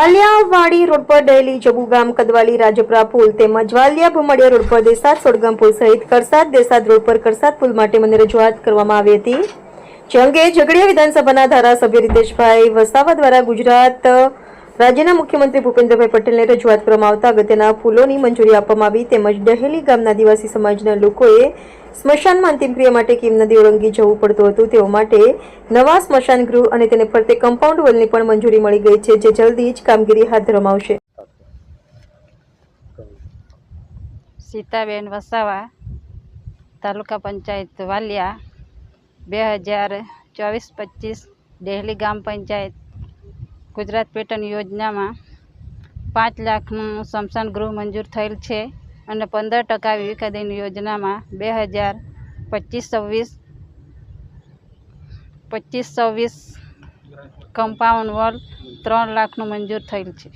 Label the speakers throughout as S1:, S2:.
S1: વાલિયાવાડી road પર daily Jabugam Kadwali Rajpara પુલ તેમજ Valia ભુમડિયા road પર દેસાદ સોડગામ પુલ સહિત કરસાદ દેસાદ રોડ પર કરસાદ પુલ માટે મને રજૂઆત કરવામાં આવી હતી, જે અંગે ઝઘડિયા વિધાનસભાના ધારાસભ્ય રીતેશભાઈ વસાવા દ્વારા ગુજરાત રાજ્યના મુખ્યમંત્રી ભૂપેન્દ્રભાઈ પટેલને રજૂઆત કરવામાં આવતા અગત્યના પુલોની મંજૂરી આપવામાં આવી તેમજ ડહેલી ગામના આદિવાસી સમાજના લોકોએ સ્મશાનમાં અંતિમ ક્રિયા માટે કીમ નદી ઓળંગી જવું પડતું હતું, તેઓ માટે નવા સ્મશાન ગૃહ અને તેને ફરતે કમ્પાઉન્ડ વોલની પણ મંજૂરી મળી ગઈ છે, જે જલ્દી જ કામગીરી હાથ ધરવામાં આવશે.
S2: સીતાબેન વસાવા, તાલુકા પંચાયત વાલિયા, 2024-25 ડેહલી ગ્રામ પંચાયત ગુજરાત પેટર્ન યોજનામાં 5 લાખનું સ્મશાન ગૃહ મંજૂર થયેલ છે અને 15% વિવેકાધીન યોજનામાં 2025-26 કમ્પાઉન્ડ વોલ 3 લાખનું મંજૂર થયેલ છે.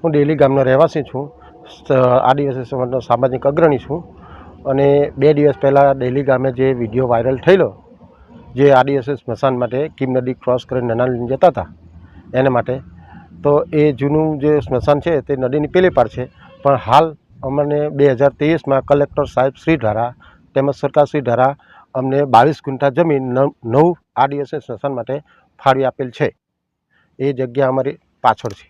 S3: હું ડેલી ગામનો રહેવાસી છું, આદિવાસી સમાજનો સામાજિક અગ્રણી છું અને 2 દિવસ પહેલાં ડેલી ગામે જે વિડીયો વાયરલ થયેલો, જે આદિવાસી સ્મશાન માટે કીમ નદી ક્રોસ કરીને નના લઈને જતા હતા એને માટે, તો એ જૂનું જે સ્મશાન છે તે નદીની પેલી પાર છે, પણ હાલ અમને 2023માં કલેક્ટર સાહેબ શ્રી દ્વારા તેમજ સરકાર શ્રી દ્વારા અમને 22 ગુંઠા જમીન નવું આદિવાસી સ્મશાન માટે ફાળવી આપેલ છે. એ જગ્યા અમારી પાછળ છે.